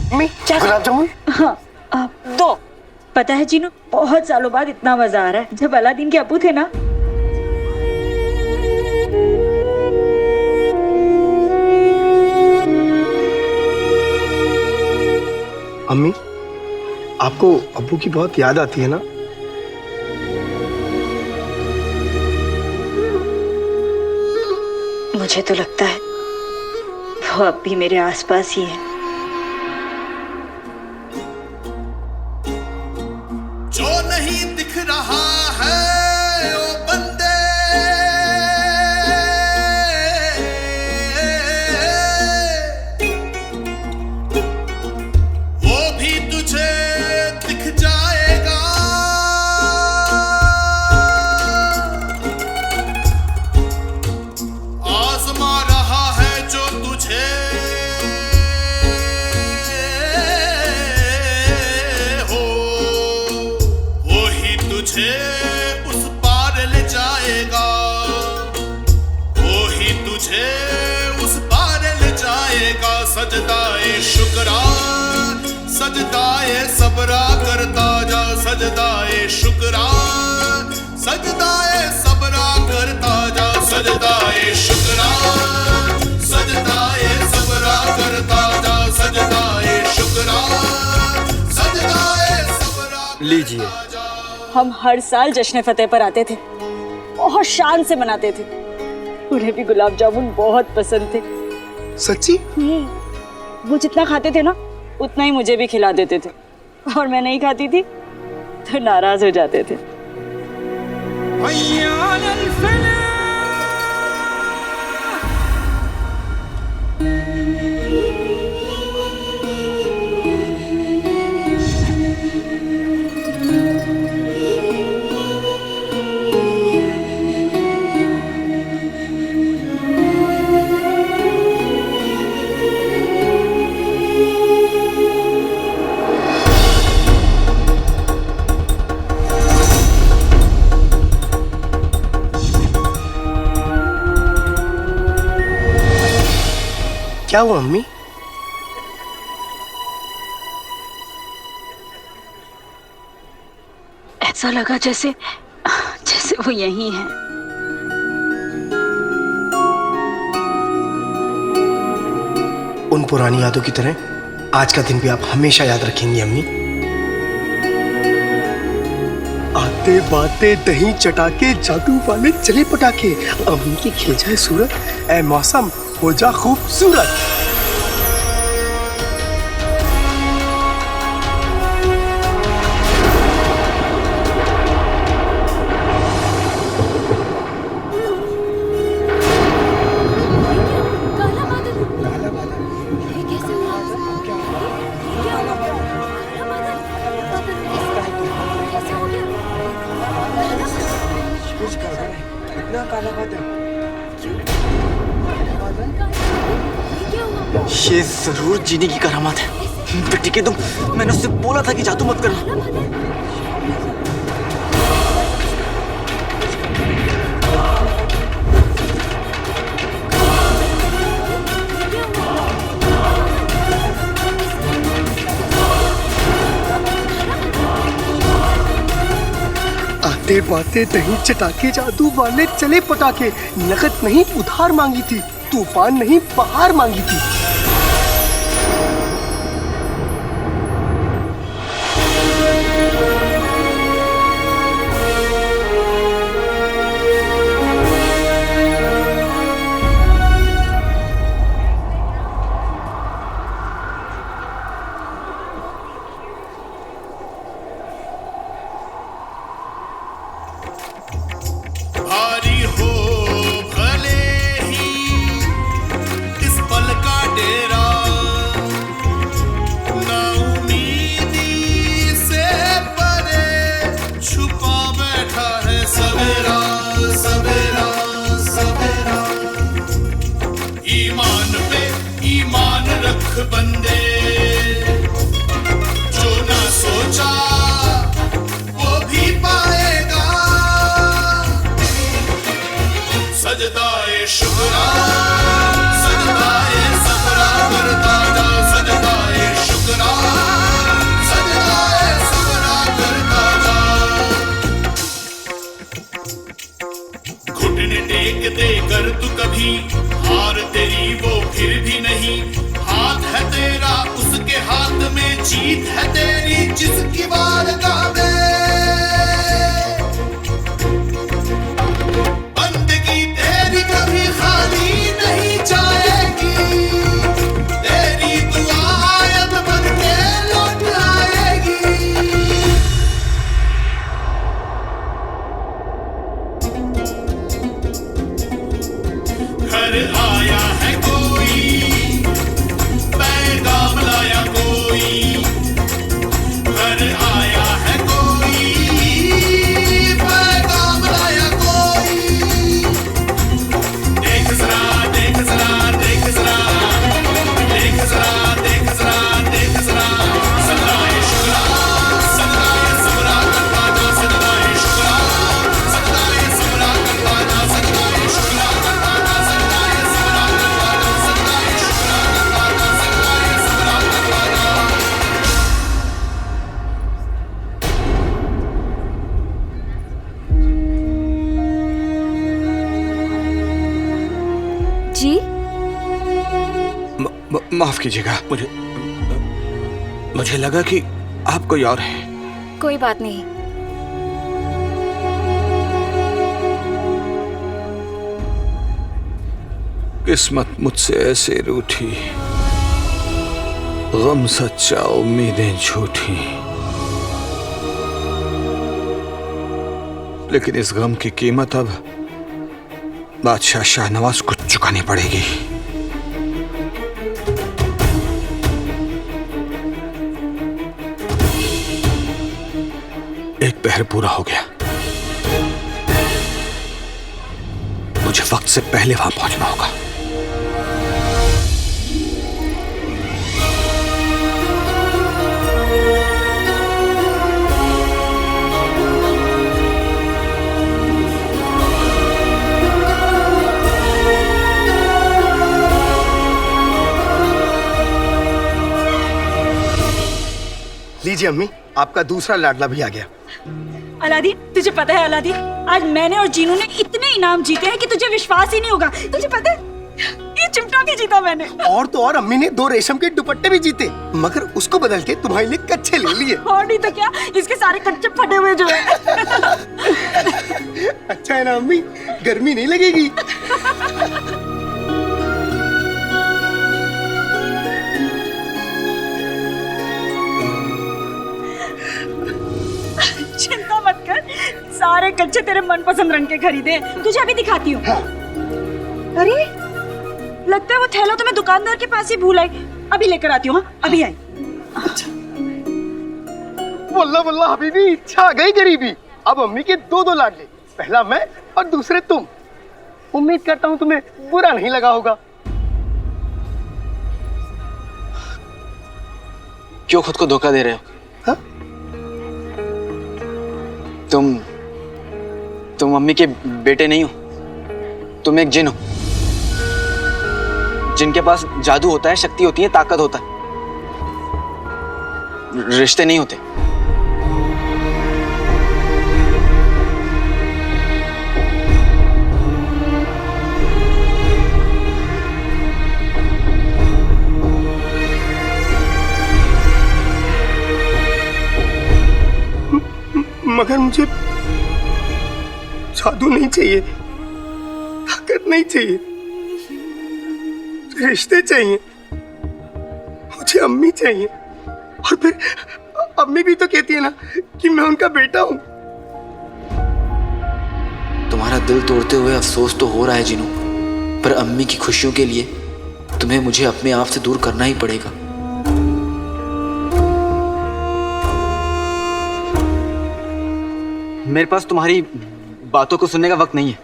अम्मी गुलाब जामुन। हाँ दो। पता है जीनू, बहुत सालों बाद इतना मजा आ रहा है। जब अलादीन के अब्बू थे ना, अम्मी आपको अब्बू की बहुत याद आती है ना? मुझे तो लगता है वो अब भी मेरे आसपास ही है। जो नहीं दिख रहा है ओ बंदे, वो भी तुझे दिख जाएगा। आजमा रहा है जो तुझे, तुझे उस पार ले जाएगा। वो ही तुझे उस पार ले जाएगा। सजदाए शुक्रा, सजदाए सबरा करता जा। सजदाए शुक्रा, सजदाए सबरा करता जा। सजदाए शुक्रा, सजदाए सबरा करता जा। सजदाए शुक्रा, सजदाए सबरा। लीजिए। हम हर साल जश्न फतेह पर आते थे, बहुत शान से मनाते थे। उन्हें भी गुलाब जामुन बहुत पसंद थे। सच्ची? वो जितना खाते थे ना, उतना ही मुझे भी खिला देते थे। और मैं नहीं खाती थी तो नाराज हो जाते थे। क्या हुआ अम्मी? ऐसा लगा जैसे जैसे वो यहीं है। उन पुरानी यादों की तरह आज का दिन भी आप हमेशा याद रखेंगी अम्मी। आते बाते दही चटाके, जादू वाले चले पटाखे। अम्मी की खिल जाए सूरत, ऐ मौसम हो जा खूबसूरत। ये जरूर जीनी की करामात है। बेटी के तुम, मैंने उससे बोला था कि जादू मत करना। आते बाते दही चटाके, जादू वाले चले पटाखे। नकद नहीं उधार मांगी थी, तूफान नहीं बहार मांगी थी। भारी हो भले ही इस पल का जीत है तेरी जिसकी बारगाह में, बंदगी तेरी कभी खाली नहीं जाएगी, तेरी दुआ आयत बन के लौट आएगी। घर आया है कोई, पैगाम लाया कोई, घर आया है कोई, पैगाम लाया कोई। देख जरा देख जरा देख जरा देख जरा देख जरा देख जरा, सदाए शुक्रा सदाए सबरा करवाना, सदाए शुक्रा सदाए सबरा करवाना, सदाए शुक्रा करवाना, सदाए सबरा करवाना, सदाए शुक्रा करवाना, सदाए सबरा करवाना। जी माफ कीजिएगा, मुझे लगा कि आप कोई और हैं। कोई बात नहीं। किस्मत मुझसे ऐसे रूठी, गम सच्चा उम्मीदें झूठी, लेकिन इस गम की कीमत अब बादशाह शाहनवाज को चुकानी पड़ेगी। एक पहर पूरा हो गया, मुझे वक्त से पहले वहां पहुंचना होगा। लीजिए अम्मी, आपका दूसरा लाडला भी आ गया। अलादीन, तुझे पता है अलादीन, आज मैंने और जीनू ने इतने इनाम जीते हैं कि तुझे विश्वास ही नहीं होगा। तुझे पता है ये चिमटा भी जीता मैंने। और तो और अम्मी ने 2 रेशम के दुपट्टे भी जीते, मगर उसको बदल के तुम्हारे लिए कच्चे ले लिए। और नहीं तो क्या, इसके सारे कच्चे फटे हुए जो है। अच्छा है ना अम्मी, गर्मी नहीं लगेगी। चिंता मत कर, सारे कच्चे तेरे मनपसंद रंग के खरीदे। तुझे अभी दिखाती हूँ। हाँ। अरे लगता है वो थैला तो मैं दुकानदार के पास ही भूल आई। अभी लेकर आती हूँ। हाँ, अभी आई। वल्ला वल्ला हबीबी, इच्छा आ गई गरीबी। अब अम्मी के 2 लाडले, पहला मैं और दूसरे तुम। उम्मीद करता हूँ तुम्हें बुरा नहीं लगा होगा। क्यों खुद को धोखा दे रहे हो? हाँ? तुम मम्मी के बेटे नहीं हो, तुम एक जिन हो, जिनके पास जादू होता है, शक्ति होती है, ताकत होता है, रिश्ते नहीं होते। मगर मुझे जादू नहीं चाहिए, ताकत नहीं चाहिए, रिश्ते चाहिए। मुझे अम्मी चाहिए। और फिर अम्मी भी तो कहती है ना कि मैं उनका बेटा हूँ। तुम्हारा दिल तोड़ते हुए अफसोस तो हो रहा है जिनू, पर अम्मी की खुशियों के लिए तुम्हें मुझे अपने आप से दूर करना ही पड़ेगा। मेरे पास तुम्हारी बातों को सुनने का वक्त नहीं है।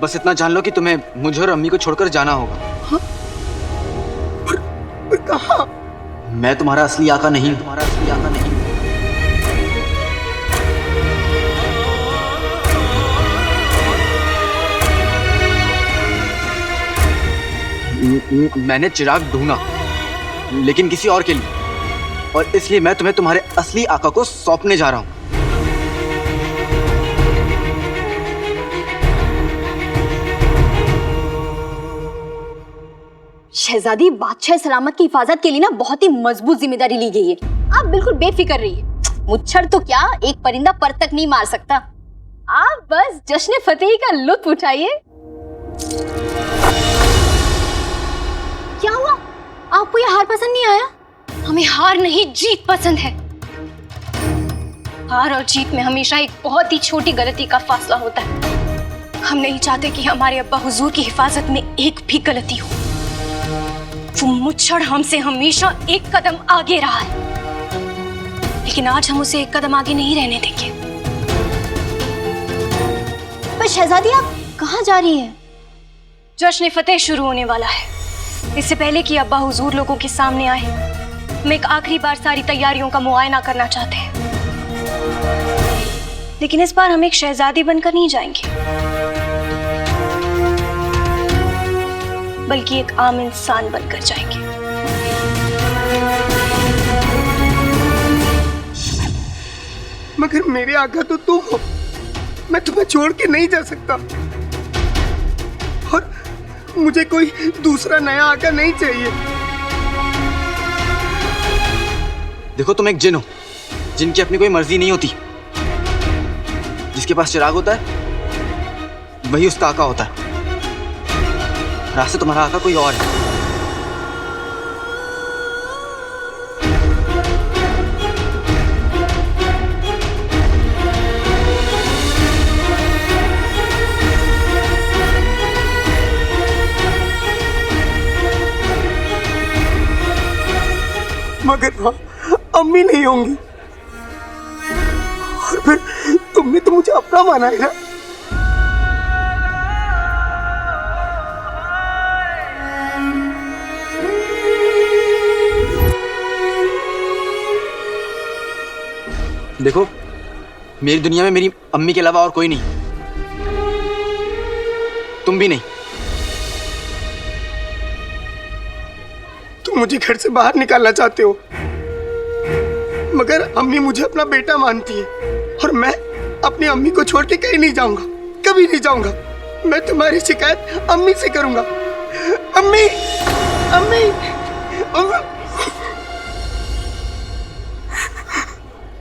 बस इतना जान लो कि तुम्हें मुझे और अम्मी को छोड़कर जाना होगा। हाँ? पर कहाँ? मैं तुम्हारा असली आका नहीं हूं। तुम्हारा असली आका नहीं। मैंने चिराग ढूंढा, लेकिन किसी और के लिए, और इसलिए मैं तुम्हें तुम्हारे असली आका को सौंपने जा रहा हूं। शहजादी, बादशाह सलामत की हिफाजत के लिए ना बहुत ही मजबूत जिम्मेदारी ली गई है। आप बिल्कुल बेफिक्र रहिए। मुच्छर तो क्या, एक परिंदा पर तक नहीं मार सकता। आप बस जश्न फतेही का लुत्फ उठाइए। क्या हुआ? आपको ये हार पसंद नहीं आया? हमें हार नहीं, जीत पसंद है। हार और जीत में हमेशा एक बहुत ही छोटी गलती का फासला होता है। हम नहीं चाहते कि हमारे अब्बा हुजूर की हिफाजत में एक भी गलती हो। वो मुच्छर हमसे हमेशा एक कदम आगे रहा है, लेकिन आज हम उसे एक कदम आगे नहीं रहने देंगे। पर शहजादी, आप कहाँ जा रही हैं? जश्न फतेह शुरू होने वाला है। इससे पहले कि अब्बा हुजूर लोगों के सामने आए, हम एक आखिरी बार सारी तैयारियों का मुआयना करना चाहते हैं। लेकिन इस बार हम एक शहजादी बनकर नहीं जाएंगे, बल्कि एक आम इंसान बनकर जाएंगे। मगर मेरे आका तो तुम हो, मैं तुम्हें छोड़ के नहीं जा सकता। और मुझे कोई दूसरा नया आका नहीं चाहिए। देखो, तुम एक जिन हो जिनकी अपनी कोई मर्जी नहीं होती। जिसके पास चिराग होता है वही उसका आका होता है। रास्ते तुम्हारा आका कोई और है। मगर वहाँ अम्मी नहीं होंगी, और फिर तुमने तो मुझे अपना माना है ना। देखो, मेरी दुनिया में मेरी अम्मी के अलावा और कोई नहीं, तुम भी नहीं। तुम मुझे घर से बाहर निकालना चाहते हो, मगर अम्मी मुझे अपना बेटा मानती है, और मैं अपनी अम्मी को छोड़ के कहीं नहीं जाऊंगा, कभी नहीं जाऊंगा। मैं तुम्हारी शिकायत अम्मी से करूंगा। अम्मी, अम्मी, अम्मी।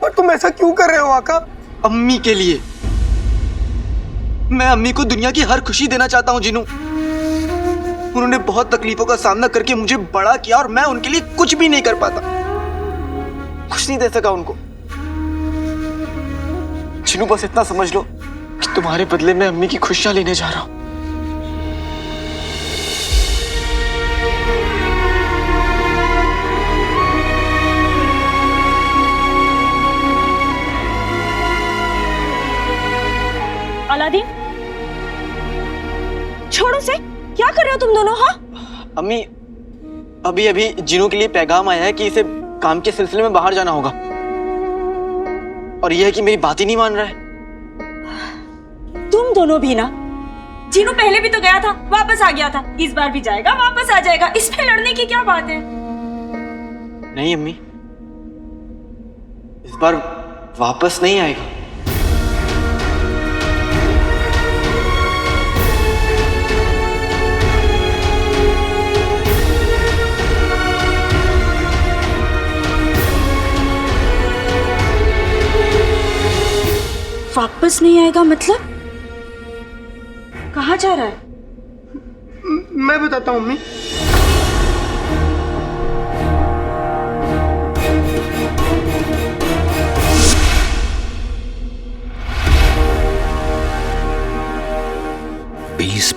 और तुम ऐसा क्यों कर रहे हो आका? अम्मी के लिए। मैं अम्मी को दुनिया की हर खुशी देना चाहता हूँ जिनू। उन्होंने बहुत तकलीफों का सामना करके मुझे बड़ा किया, और मैं उनके लिए कुछ भी नहीं कर पाता, कुछ नहीं दे सका उनको। जिनू, बस इतना समझ लो कि तुम्हारे बदले में अम्मी की खुशियां लेने जा रहा हूं। अलादीन, छोड़ो से, क्या कर रहे हो तुम दोनों? हाँ अम्मी, अभी अभी जिनू के लिए पैगाम आया है कि इसे काम के सिलसिले में बाहर जाना होगा, और यह है कि मेरी बात ही नहीं मान रहा है। तुम दोनों भी ना। जीनू पहले भी तो गया था, वापस आ गया था, इस बार भी जाएगा, वापस आ जाएगा। इसमें लड़ने की क्या बात है? नहीं अम्मी, इस बार वापस नहीं आएगा। वापस नहीं आएगा मतलब? कहाँ जा रहा है? मैं बताता हूँ अम्मी।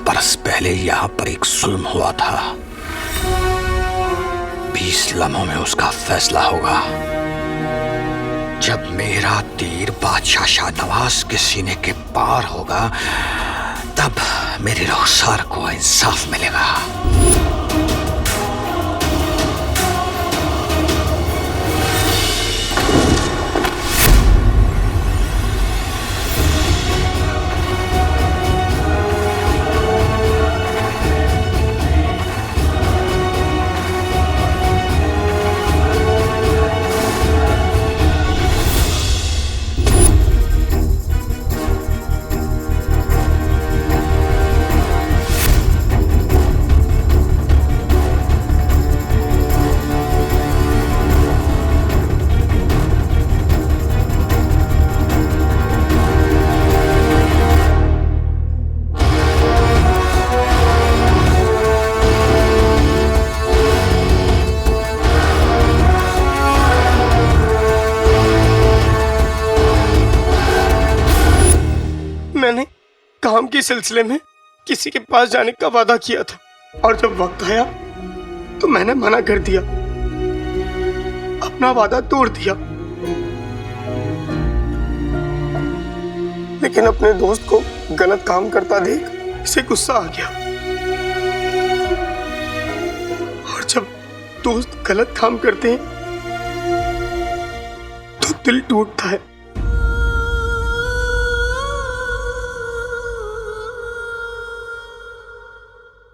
बरस पहले यहाँ पर एक जुल्म हुआ था। 20 लम्हों में उसका फैसला होगा। जब मेरा तीर बादशाह शाहनवाज के सीने के पार होगा, तब मेरे रुखसार को इंसाफ मिलेगा। के सिलसिले में किसी के पास जाने का वादा किया था, और जब वक्त आया तो मैंने मना कर दिया, अपना वादा तोड़ दिया। लेकिन अपने दोस्त को गलत काम करता देख इसे गुस्सा आ गया, और जब दोस्त गलत काम करते हैं तो दिल टूटता है।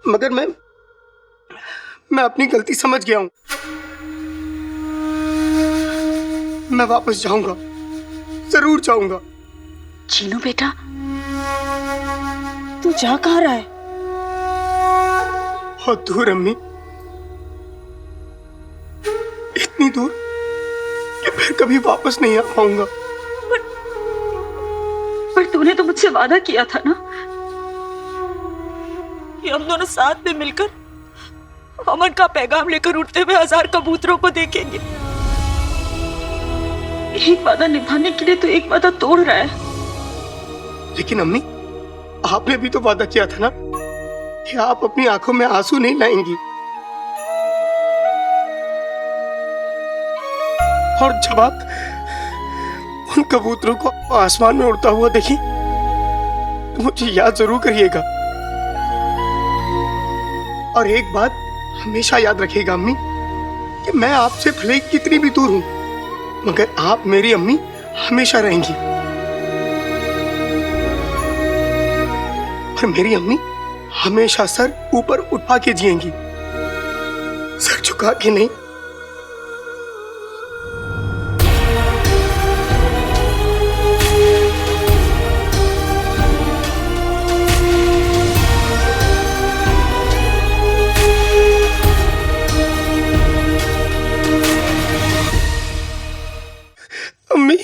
मगर मैं अपनी गलती समझ गया हूं। मैं वापस जाऊंगा, जरूर जाऊंगा। चीनू बेटा, तू जा कहाँ रहा है? बहुत दूर अम्मी, इतनी दूर कि फिर कभी वापस नहीं आ पाऊंगा। पर तूने तो मुझसे वादा किया था ना कि हम दोनों साथ में मिलकर अमन का पैगाम लेकर उड़ते हुए 1000 कबूतरों को देखेंगे। एक वादा निभाने के लिए तो एक वादा तोड़ रहा है। लेकिन अम्मी, आपने भी तो वादा किया था ना कि आप अपनी आंखों में आंसू नहीं लाएंगी। और जब आप उन कबूतरों को आसमान में उड़ता हुआ देखी तो मुझे याद जरूर करिएगा। और एक बात हमेशा याद रखिएगा अम्मी, कि मैं आपसे भले ही कितनी भी दूर हूं, मगर आप मेरी अम्मी हमेशा रहेंगी। और मेरी अम्मी हमेशा सर ऊपर उठा के जिएंगी, सर झुका के नहीं। अम्मी,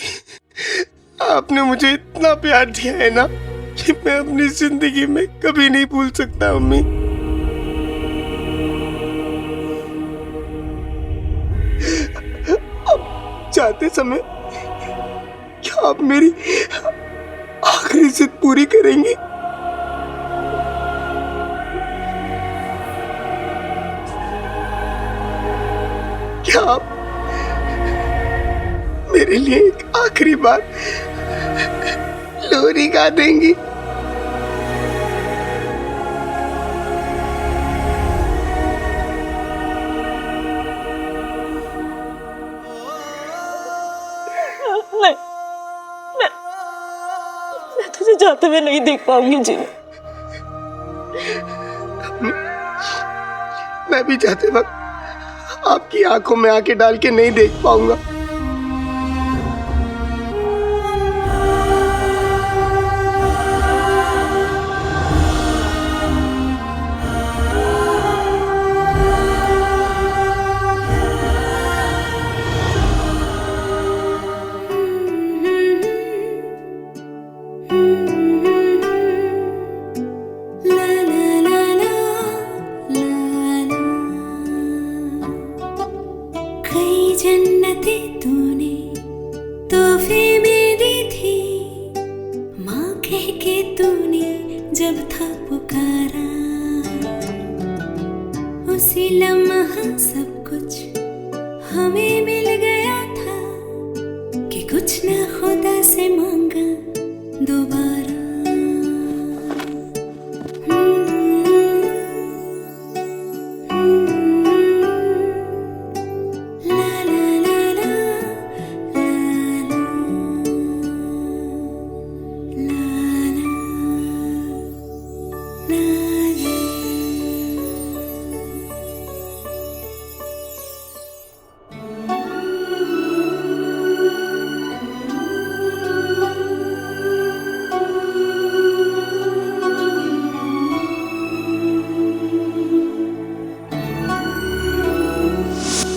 आपने मुझे इतना प्यार दिया है ना कि मैं अपनी जिंदगी में कभी नहीं भूल सकता। अम्मी, अब जाते समय क्या आप मेरी आखिरी जिद पूरी करेंगी? क्या आप मेरे लिए एक आखिरी बार लोरी गा देंगी? मैं तुझे जाते हुए नहीं देख पाऊंगी जी। मैं भी जाते वक्त आपकी आंखों में आंखें डाल के नहीं देख पाऊंगा। जन्नतें तूने तोहफे में दी थी, माँ कह के तूने जब था पुकारा, उसी लम्हा सब कुछ हमें मिल गया था कि कुछ ना खुदा से मांगा दोबारा।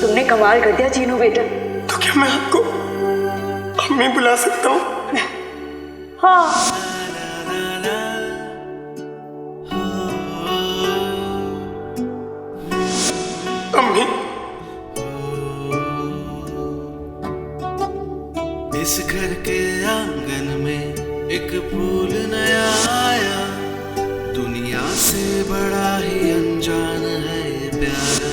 तुमने कमाल कर दिया चीनू बेटा। तो क्या मैं आपको अम्मी बुला सकता हूँ? हाँ। अम्मी, इस घर के आंगन में एक फूल नया आया, से बड़ा ही अनजान है ये प्यारा,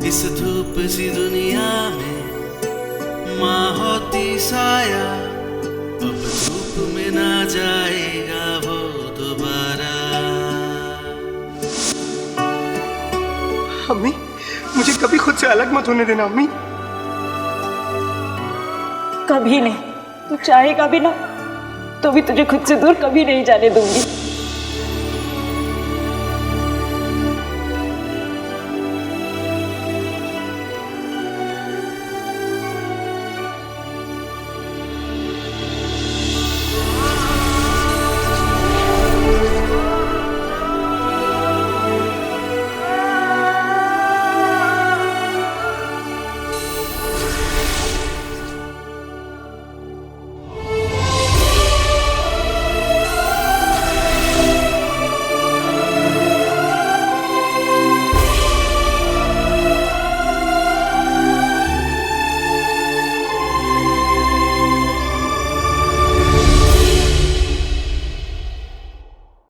इस धूप सी दुनिया में माँ होती साया, अब धूप में ना जाएगा वो दोबारा। अम्मी, मुझे कभी खुद से अलग मत होने देना अम्मी। कभी नहीं, तू चाहेगा भी ना तो भी तुझे खुद से दूर कभी नहीं जाने दूंगी।